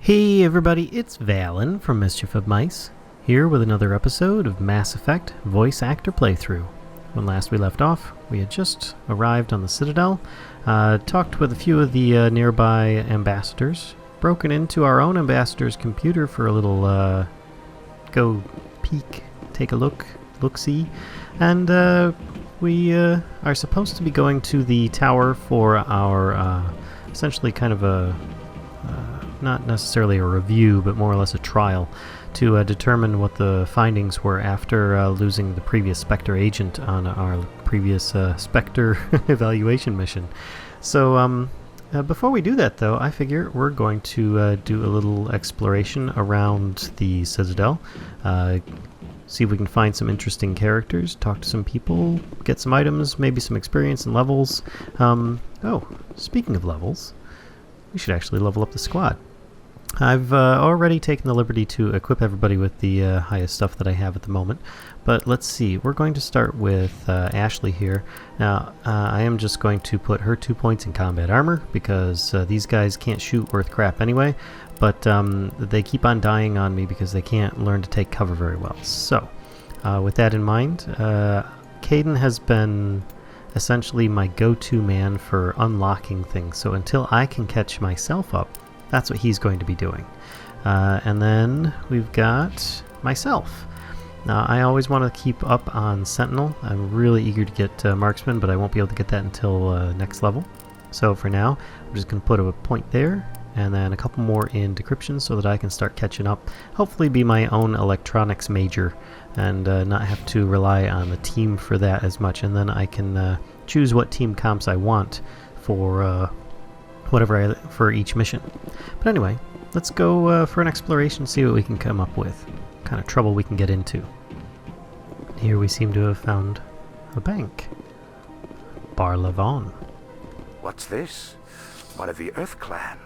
Hey everybody, it's Vallen from Mischief of Mice, here with another episode of Mass Effect Voice Actor Playthrough. When last we left off, we had just arrived on the Citadel, talked with a few of the nearby ambassadors, broken into our own ambassador's computer for a little go peek, take a look-see, and we are supposed to be going to the tower for our essentially kind of a not necessarily a review, but more or less a trial to determine what the findings were after losing the previous Spectre agent on our previous Spectre evaluation mission. So before we do that, though, I figure we're going to do a little exploration around the Citadel, see if we can find some interesting characters, talk to some people, get some items, maybe some experience and levels. Oh, speaking of levels, we should actually level up the squad. I've already taken the liberty to equip everybody with the highest stuff that I have at the moment, but let's see. We're going to start with Ashley here. Now, I am just going to put her 2 points in combat armor, because these guys can't shoot worth crap anyway, but they keep on dying on me because they can't learn to take cover very well. So, with that in mind, Caden has been essentially my go-to man for unlocking things, so until I can catch myself up, that's what he's going to be doing. And then we've got myself. Now, I always want to keep up on Sentinel. I'm really eager to get Marksman, but I won't be able to get that until next level. So for now, I'm just going to put a point there, and then a couple more in Decryption so that I can start catching up. Hopefully be my own electronics major, and not have to rely on the team for that as much. And then I can choose what team comps I want for for each mission. But anyway, let's go for an exploration, see what we can come up with. What kind of trouble we can get into. Here we seem to have found a bank. Barla. What's this? One of the Earth Clan.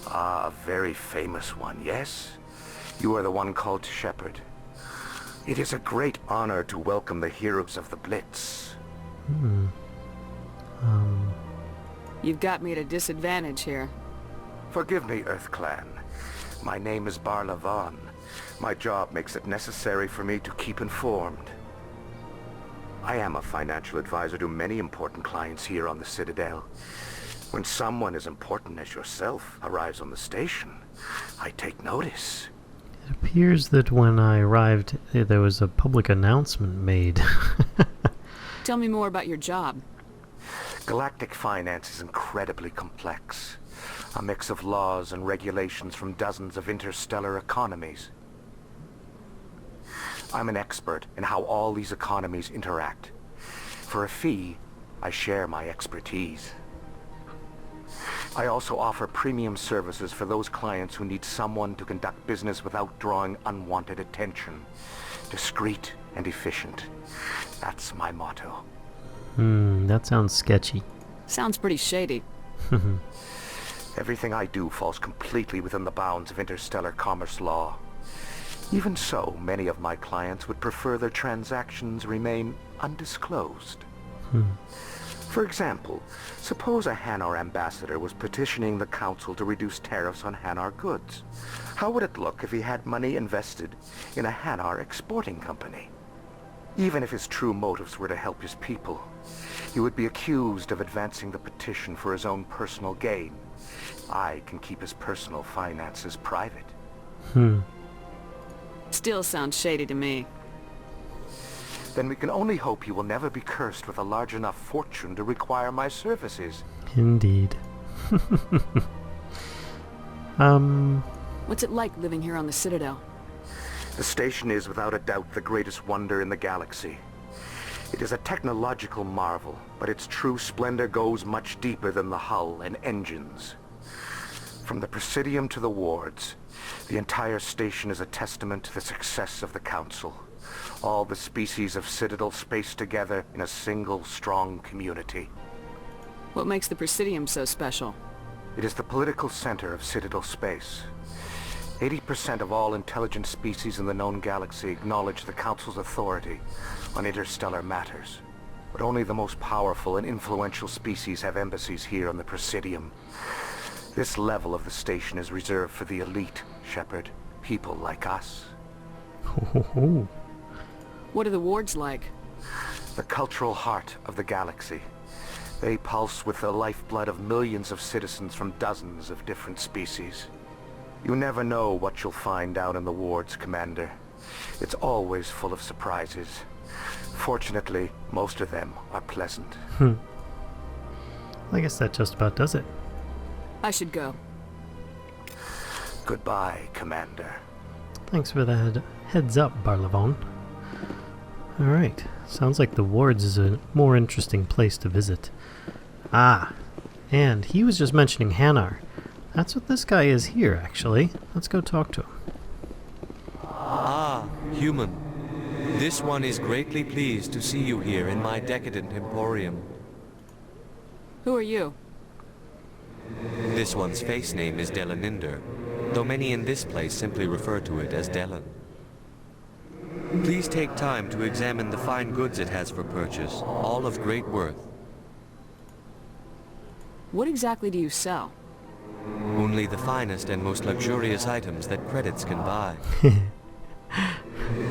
Ah, a very famous one, yes? You are the one called Shepherd. It is a great honor to welcome the heroes of the Blitz. You've got me at a disadvantage here. Forgive me, Earth Clan. My name is Barla. My job makes it necessary for me to keep informed. I am a financial advisor to many important clients here on the Citadel. When someone as important as yourself arrives on the station, I take notice. It appears that when I arrived, there was a public announcement made. Tell me more about your job. Galactic finance is incredibly complex. A mix of laws and regulations from dozens of interstellar economies. I'm an expert in how all these economies interact. For a fee, I share my expertise. I also offer premium services for those clients who need someone to conduct business without drawing unwanted attention. Discreet and efficient. That's my motto. That sounds sketchy. Sounds pretty shady. Everything I do falls completely within the bounds of interstellar commerce law. Even so, many of my clients would prefer their transactions remain undisclosed. For example, suppose a Hanar ambassador was petitioning the Council to reduce tariffs on Hanar goods. How would it look if he had money invested in a Hanar exporting company? Even if his true motives were to help his people, he would be accused of advancing the petition for his own personal gain. I can keep his personal finances private. Still sounds shady to me. Then we can only hope he will never be cursed with a large enough fortune to require my services. Indeed. What's it like living here on the Citadel? The station is without a doubt the greatest wonder in the galaxy. It is a technological marvel, but its true splendor goes much deeper than the hull and engines. From the Presidium to the wards, the entire station is a testament to the success of the Council. All the species of Citadel spaced together in a single strong community. What makes the Presidium so special? It is the political center of Citadel space. 80% of all intelligent species in the known galaxy acknowledge the Council's authority on interstellar matters. But only the most powerful and influential species have embassies here on the Presidium. This level of the station is reserved for the elite, Shepard. People like us. Ho. What are the wards like? The cultural heart of the galaxy. They pulse with the lifeblood of millions of citizens from dozens of different species. You never know what you'll find down in the wards, Commander. It's always full of surprises. Fortunately, most of them are pleasant. I guess that just about does it. I should go. Goodbye, Commander. Thanks for the heads up, Barla. Alright, sounds like the wards is a more interesting place to visit. Ah, and he was just mentioning Hanar. That's what this guy is here, actually. Let's go talk to him. Ah, human. This one is greatly pleased to see you here in my decadent emporium. Who are you? This one's face name is Delanynder, though many in this place simply refer to it as Delan. Please take time to examine the fine goods it has for purchase, all of great worth. What exactly do you sell? Only the finest and most luxurious items that credits can buy.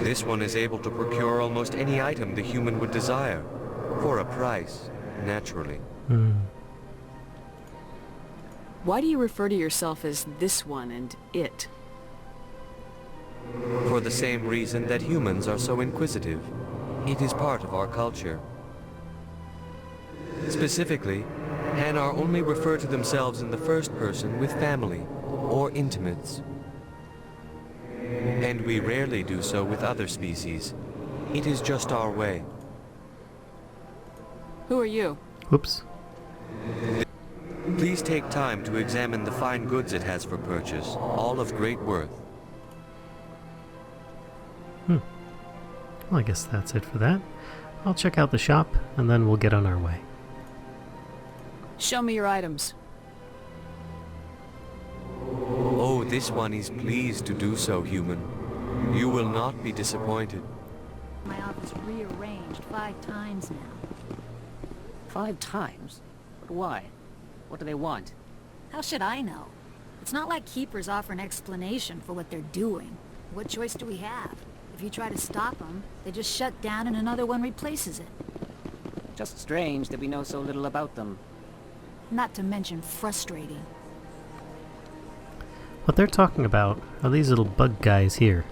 This one is able to procure almost any item the human would desire, for a price, naturally. Why do you refer to yourself as this one and it? For the same reason that humans are so inquisitive. It is part of our culture. Specifically, Hanar only refer to themselves in the first person with family or intimates. And we rarely do so with other species. It is just our way. Who are you? Whoops. Please take time to examine the fine goods it has for purchase, all of great worth. Well, I guess that's it for that. I'll check out the shop, and then we'll get on our way. Show me your items. Oh, this one is pleased to do so, human. You will not be disappointed. My office rearranged 5 times now. 5 times? But why? What do they want? How should I know? It's not like keepers offer an explanation for what they're doing. What choice do we have? If you try to stop them, they just shut down and another one replaces it. Just strange that we know so little about them. Not to mention frustrating. What they're talking about are these little bug guys here.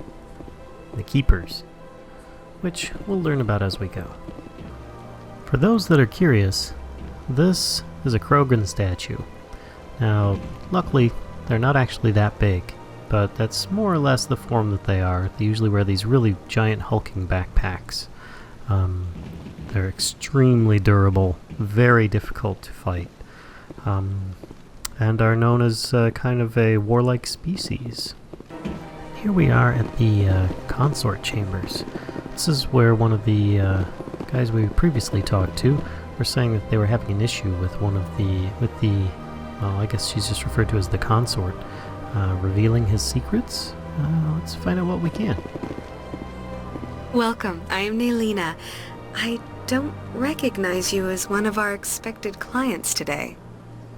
The Keepers. Which we'll learn about as we go. For those that are curious, this is a Krogan statue. Now, luckily, they're not actually that big, but that's more or less the form that they are. They usually wear these really giant hulking backpacks. They're extremely durable, very difficult to fight, and are known as kind of a warlike species. Here we are at the Consort chambers. This is where one of the guys we previously talked to were saying that they were having an issue with well, I guess she's just referred to as the Consort, revealing his secrets. Let's find out what we can. Welcome, I am Ndyna. I don't recognize you as one of our expected clients today.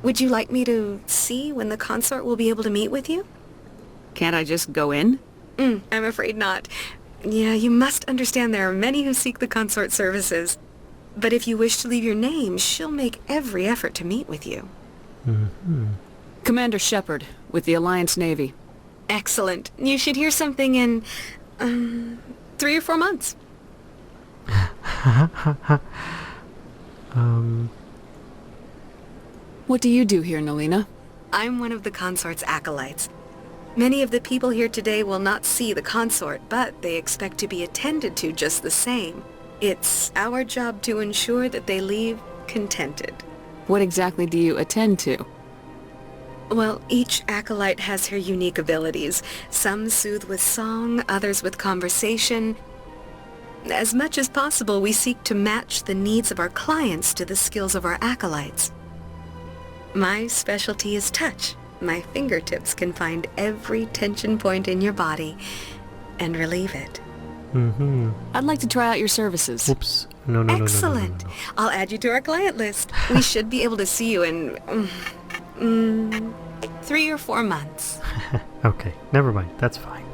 Would you like me to see when the Consort will be able to meet with you? Can't I just go in? I'm afraid not. Yeah, you must understand there are many who seek the Consort services. But if you wish to leave your name, she'll make every effort to meet with you. Commander Shepard, with the Alliance Navy. Excellent. You should hear something in, 3 or 4 months. What do you do here, Ndyna? I'm one of the Consort's acolytes. Many of the people here today will not see the Consort, but they expect to be attended to just the same. It's our job to ensure that they leave contented. What exactly do you attend to? Well, each acolyte has her unique abilities. Some soothe with song, others with conversation. As much as possible, we seek to match the needs of our clients to the skills of our acolytes. My specialty is touch. My fingertips can find every tension point in your body and relieve it. I'd like to try out your services. Whoops. No. Excellent. I'll add you to our client list. We should be able to see you in 3 or 4 months. Okay, never mind. That's fine.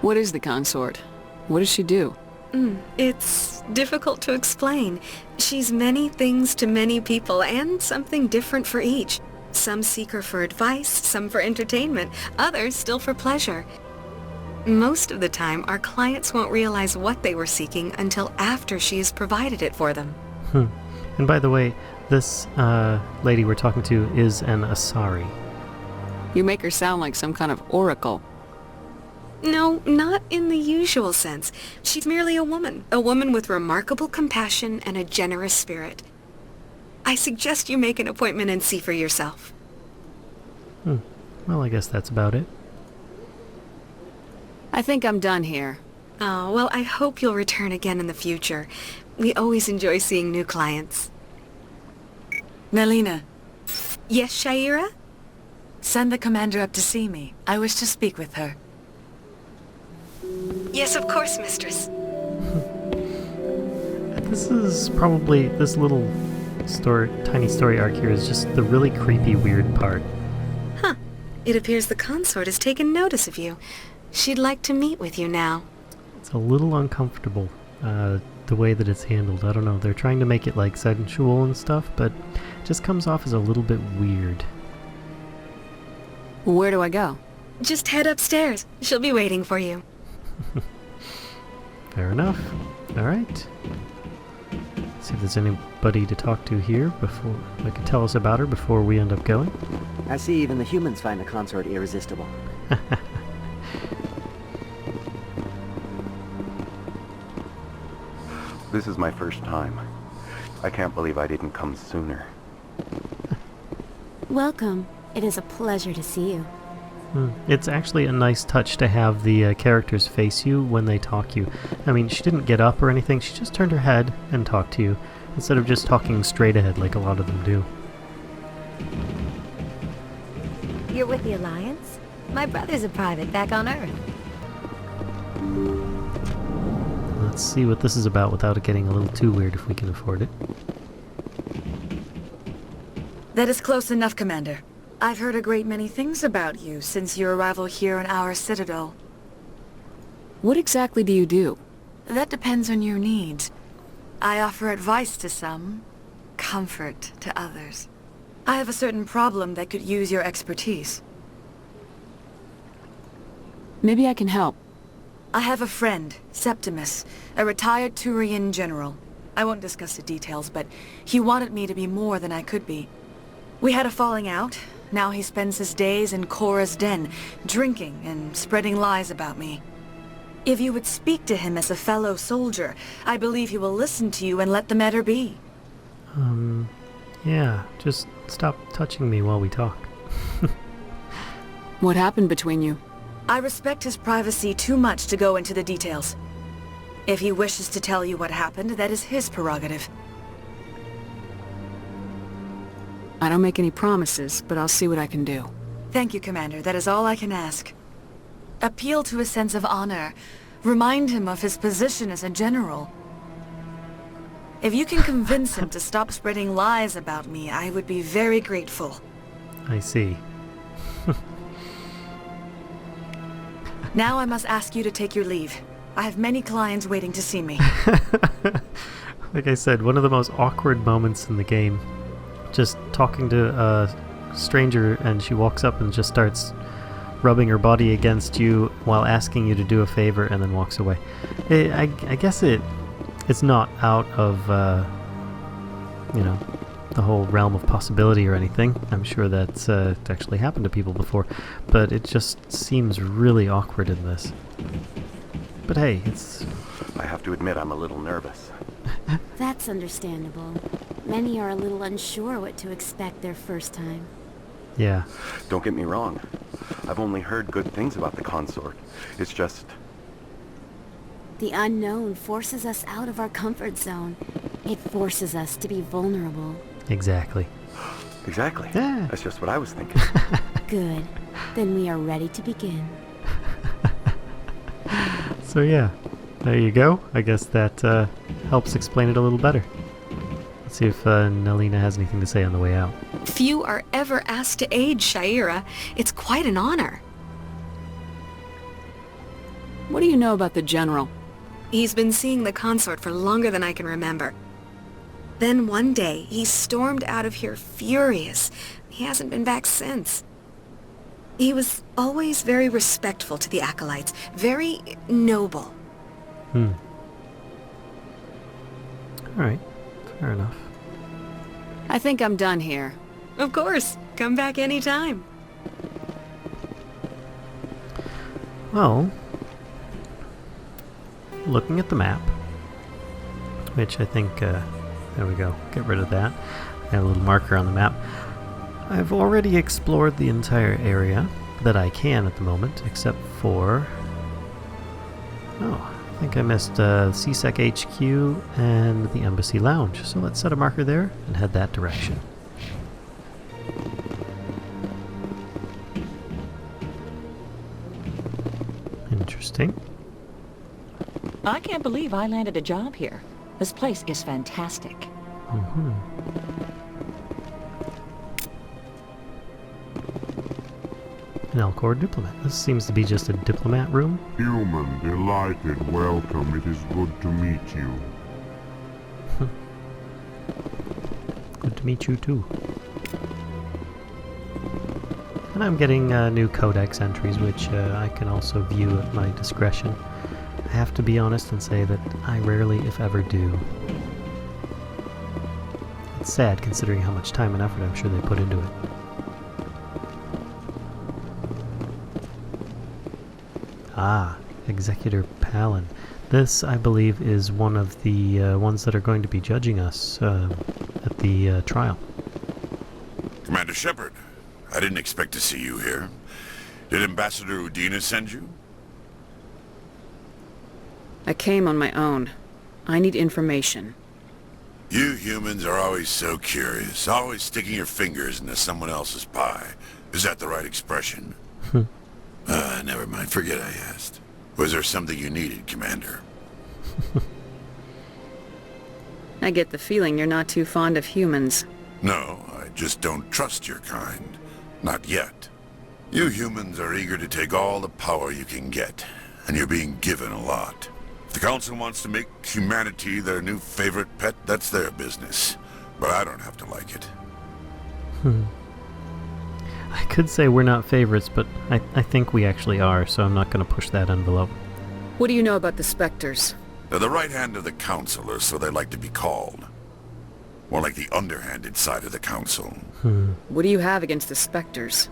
What is the consort? What does she do? It's difficult to explain. She's many things to many people, and something different for each. Some seek her for advice, some for entertainment, others still for pleasure. Most of the time, our clients won't realize what they were seeking until after she has provided it for them. And by the way, this lady we're talking to is an Asari. You make her sound like some kind of oracle. No, not in the usual sense. She's merely a woman with remarkable compassion and a generous spirit. I suggest you make an appointment and see for yourself. Well, I guess that's about it. I think I'm done here. Oh, well, I hope you'll return again in the future. We always enjoy seeing new clients. Ndyna, Yes, Sha'ira? send the commander up to see me. I wish to speak with her. Yes, of course, mistress. This is probably, this little tiny story arc here is just the really creepy, weird part. Huh. It appears the consort has taken notice of you. She'd like to meet with you now. It's a little uncomfortable, the way that it's handled. I don't know, they're trying to make it like sensual and stuff, but it just comes off as a little bit weird. Where do I go? Just head upstairs. She'll be waiting for you. Fair enough. Alright. See if there's anybody to talk to here before that can tell us about her before we end up going. I see even the humans find the consort irresistible. This is my first time. I can't believe I didn't come sooner. Welcome. It is a pleasure to see you. It's actually a nice touch to have the characters face you when they talk to you. I mean, she didn't get up or anything, she just turned her head and talked to you, instead of just talking straight ahead like a lot of them do. You're with the Alliance? My brother's a private back on Earth. Let's see what this is about without it getting a little too weird if we can afford it. That is close enough, Commander. I've heard a great many things about you since your arrival here in our citadel. What exactly do you do? That depends on your needs. I offer advice to some, comfort to others. I have a certain problem that could use your expertise. Maybe I can help. I have a friend, Septimus, a retired Turian general. I won't discuss the details, but he wanted me to be more than I could be. We had a falling out. Now he spends his days in Korra's den, drinking and spreading lies about me. If you would speak to him as a fellow soldier, I believe he will listen to you and let the matter be. Yeah, just stop touching me while we talk. What happened between you? I respect his privacy too much to go into the details. If he wishes to tell you what happened, that is his prerogative. I don't make any promises, but I'll see what I can do. Thank you, Commander. That is all I can ask. Appeal to his sense of honor. Remind him of his position as a general. If you can convince him to stop spreading lies about me, I would be very grateful. I see. Now I must ask you to take your leave. I have many clients waiting to see me. Like I said, one of the most awkward moments in the game. Just talking to a stranger and she walks up and just starts rubbing her body against you while asking you to do a favor and then walks away. I guess it's not out of, the whole realm of possibility or anything. I'm sure that's actually happened to people before, but it just seems really awkward in this. But hey, it's... I have to admit I'm a little nervous. That's understandable. Many are a little unsure what to expect their first time. Yeah. Don't get me wrong. I've only heard good things about the consort. It's just... The unknown forces us out of our comfort zone. It forces us to be vulnerable. Exactly. Exactly. Yeah. That's just what I was thinking. Good. Then we are ready to begin. So yeah, there you go. I guess that helps explain it a little better. Let's see if Ndyna has anything to say on the way out. Few are ever asked to aid Sha'ira. It's quite an honor. What do you know about the General? He's been seeing the consort for longer than I can remember. Then one day, he stormed out of here furious. He hasn't been back since. He was always very respectful to the acolytes, very noble. Alright, fair enough. I think I'm done here. Of course. Come back anytime. Well, looking at the map, which I think, there we go, get rid of that. I have a little marker on the map. I've already explored the entire area that I can at the moment, except for... Oh, I think I missed CSEC HQ and the Embassy Lounge. So let's set a marker there and head that direction. Interesting. I can't believe I landed a job here. This place is fantastic. An Alcor diplomat. This seems to be just a diplomat room. Human, delighted, welcome. It is good to meet you. Good to meet you too. And I'm getting new codex entries, which I can also view at my discretion. I have to be honest and say that I rarely, if ever, do. It's sad considering how much time and effort I'm sure they put into it. Ah, Executor Palin. This, I believe, is one of the ones that are going to be judging us at the trial. Commander Shepard, I didn't expect to see you here. Did Ambassador Ndyna send you? I came on my own. I need information. You humans are always so curious, always sticking your fingers into someone else's pie. Is that the right expression? Never mind, forget I asked. Was there something you needed, Commander? I get the feeling you're not too fond of humans. No, I just don't trust your kind. Not yet. You humans are eager to take all the power you can get, and you're being given a lot. If the Council wants to make humanity their new favorite pet, that's their business. But I don't have to like it. I could say we're not favorites, but I think we actually are, so I'm not going to push that envelope. What do you know about the Spectres? They're the right hand of the Council, or so they like to be called. More like the underhanded side of the Council. What do you have against the Spectres?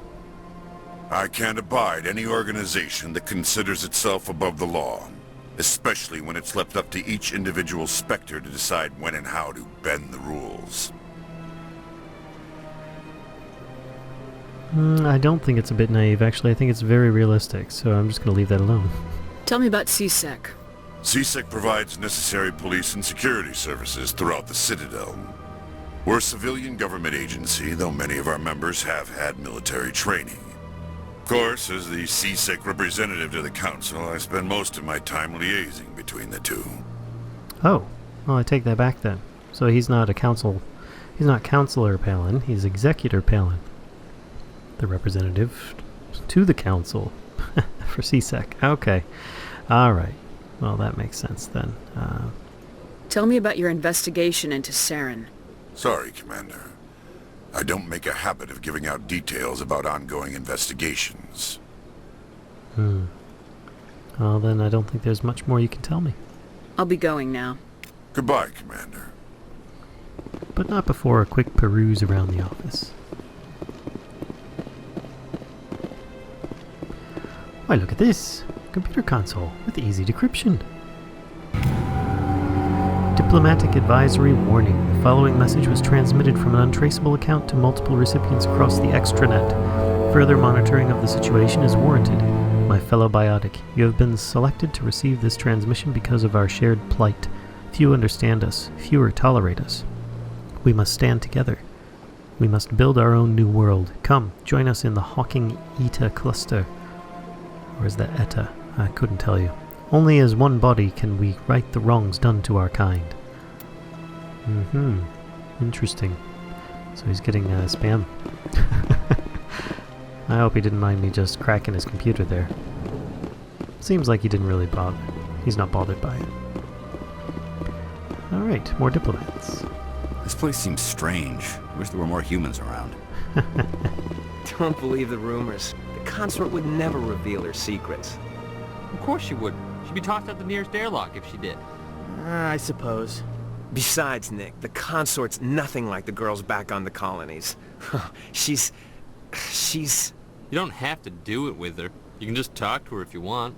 I can't abide any organization that considers itself above the law. Especially when it's left up to each individual Spectre to decide when and how to bend the rules. I don't think it's a bit naive, actually. I think it's very realistic, so I'm just going to leave that alone. Tell me about CSEC. CSEC provides necessary police and security services throughout the Citadel. We're a civilian government agency, though many of our members have had military training. Of course, as the CSEC representative to the Council, I spend most of my time liaising between the two. Oh, well, I take that back then. So he's not a council... He's not Counselor Palin, he's Executor Palin. The representative to the Council for CSEC. Okay. Alright. Well, that makes sense then. Tell me about your investigation into Saren. Sorry, Commander. I don't make a habit of giving out details about ongoing investigations. Well, then I don't think there's much more you can tell me. I'll be going now. Goodbye, Commander. But not before a quick peruse around the office. Why, look at this! Computer console with easy decryption. Diplomatic advisory warning. The following message was transmitted from an untraceable account to multiple recipients across the extranet. Further monitoring of the situation is warranted. My fellow biotic, you have been selected to receive this transmission because of our shared plight. Few understand us, fewer tolerate us. We must stand together. We must build our own new world. Come, join us in the Hawking Eta cluster. Or is that Eta? I couldn't tell you. Only as one body can we right the wrongs done to our kind. Interesting. So he's getting spam. I hope he didn't mind me just cracking his computer there. Seems like he didn't really bother. He's not bothered by it. Alright, more diplomats. This place seems strange. Wish there were more humans around. Don't believe the rumors. The consort would never reveal her secrets. Of course she wouldn't. She'd be tossed out the nearest airlock if she did. I suppose. Besides, Nick, the consort's nothing like the girls back on the colonies. She's... You don't have to do it with her. You can just talk to her if you want.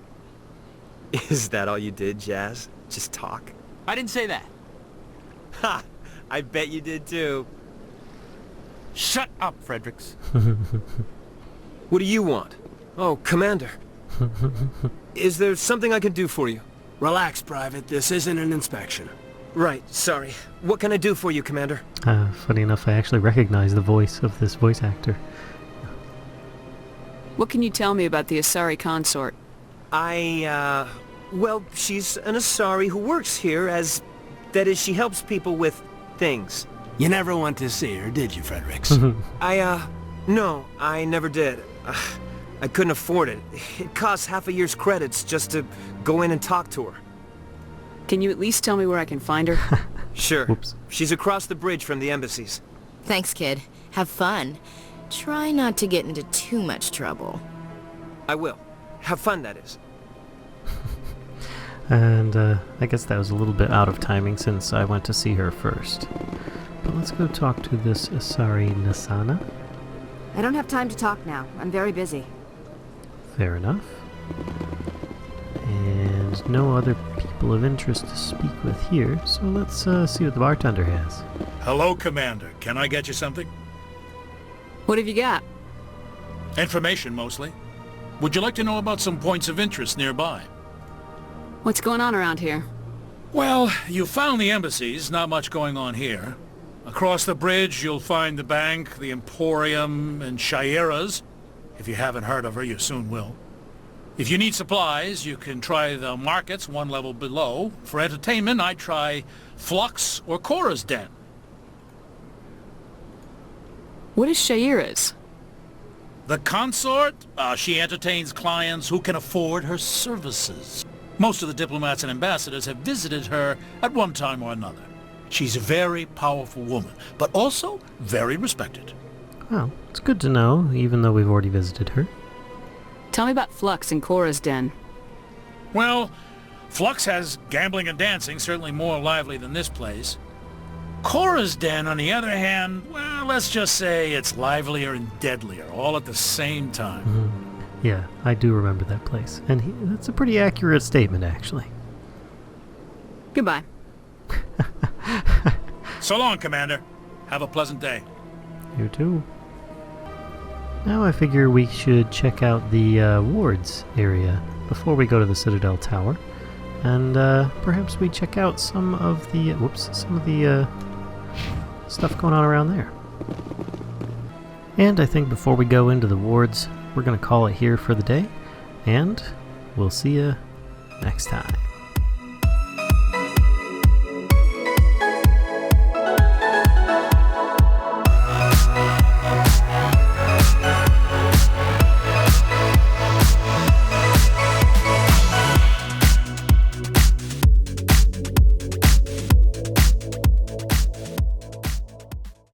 Is that all you did, Jazz? Just talk? I didn't say that. Ha! I bet you did too. Shut up, Fredricks. What do you want? Oh, Commander. Is there something I can do for you? Relax, Private. This isn't an inspection. Right, sorry. What can I do for you, Commander? Funny enough, I actually recognize the voice of this voice actor. What can you tell me about the Asari consort? Well, she's an Asari who works here as... That is, she helps people with things. You never went to see her, did you, Fredricks? No, I never did. I couldn't afford it. It costs half a year's credits just to go in and talk to her. Can you at least tell me where I can find her? Sure. Oops. She's across the bridge from the embassies. Thanks, kid. Have fun. Try not to get into too much trouble. I will. Have fun, that is. And I guess that was a little bit out of timing since I went to see her first. But let's go talk to this Asari Nasana. I don't have time to talk now. I'm very busy. Fair enough. And no other people of interest to speak with here, so let's see what the bartender has. Hello, Commander. Can I get you something? What have you got? Information, mostly. Would you like to know about some points of interest nearby? What's going on around here? Well, you found the embassies. Not much going on here. Across the bridge, you'll find the bank, the Emporium, and Sha'ira's. If you haven't heard of her, you soon will. If you need supplies, you can try the markets one level below. For entertainment, I'd try Flux or Cora's Den. What is Sha'ira's? The consort? She entertains clients who can afford her services. Most of the diplomats and ambassadors have visited her at one time or another. She's a very powerful woman, but also very respected. Well, it's good to know, even though we've already visited her. Tell me about Flux and Cora's Den. Well, Flux has gambling and dancing, certainly more lively than this place. Cora's Den, on the other hand, well, let's just say it's livelier and deadlier, all at the same time. Mm-hmm. Yeah, I do remember that place. And that's a pretty accurate statement, actually. Goodbye. So long, Commander. Have a pleasant day. You too. Now I figure we should check out the wards area before we go to the Citadel Tower. And perhaps we check out some of the... stuff going on around there. And I think before we go into the wards, we're going to call it here for the day, and we'll see you next time.